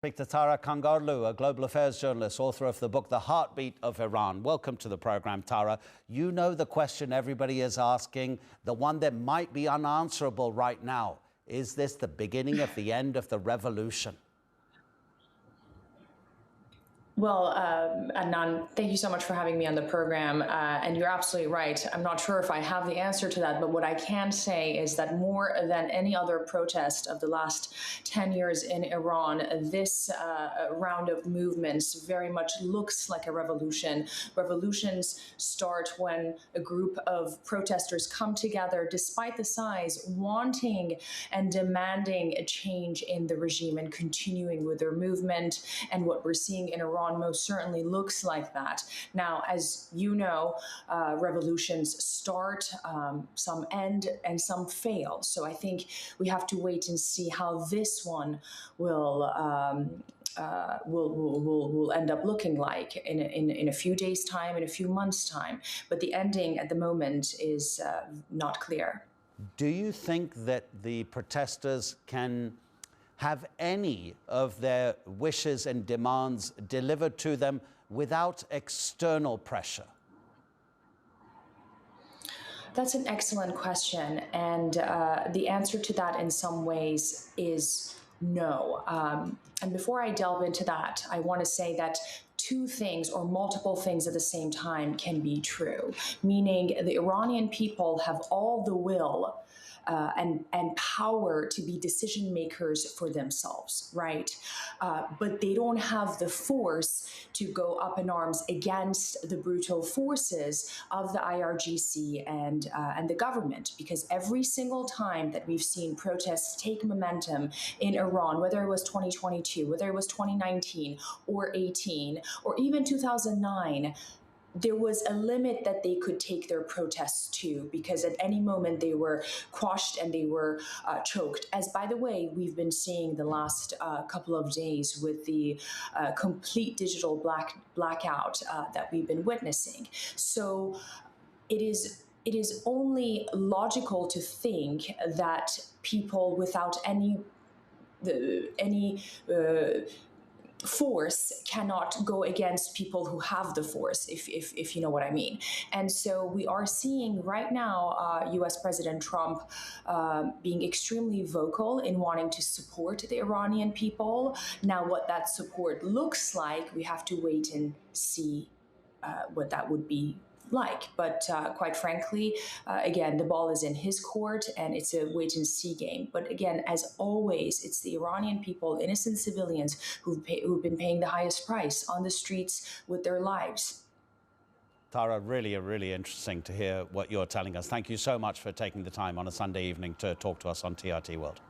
Speak to Tara Kangarlou, a global affairs journalist, author of the book The Heartbeat of Iran. Welcome to the program, Tara. You know the question everybody is asking, the one that might be unanswerable right now. Is this the beginning of the end of the revolution? Well, Adnan, thank you so much for having me on the program. And you're absolutely right. I'm not sure if I have the answer to that, but what I can say is that more than any other protest of the last 10 years in Iran, this round of movements very much looks like a revolution. Revolutions start when a group of protesters come together, despite the size, wanting and demanding a change in the regime and continuing with their movement. And what we're seeing in Iran most certainly looks like that. Now, as you know, revolutions start, some end, and some fail. So I think we have to wait and see how this one will end up looking like in a few days' time, in a few months' time. But the ending at the moment is not clear. Do you think that the protesters can have any of their wishes and demands delivered to them without external pressure? That's an excellent question. And the answer to that in some ways is no. And before I delve into that, I want to say that two things or multiple things at the same time can be true, meaning the Iranian people have all the will and power to be decision makers for themselves, right? But they don't have the force to go up in arms against the brutal forces of the IRGC and the government, because every single time that we've seen protests take momentum in Iran, whether it was 2022, whether it was 2019 or 18, or even 2009, there was a limit that they could take their protests to, because at any moment they were quashed and they were choked. As, by the way, we've been seeing the last couple of days with the complete digital blackout that we've been witnessing. So it is only logical to think that people without any force cannot go against people who have the force, if you know what I mean. And so we are seeing right now US President Trump being extremely vocal in wanting to support the Iranian people. Now, what that support looks like, we have to wait and see what that would be like. But quite frankly, again, the ball is in his court and it's a wait and see game. But again, as always, it's the Iranian people, innocent civilians who've been paying the highest price on the streets with their lives. Tara, really interesting to hear what you're telling us. Thank you so much for taking the time on a Sunday evening to talk to us on TRT World.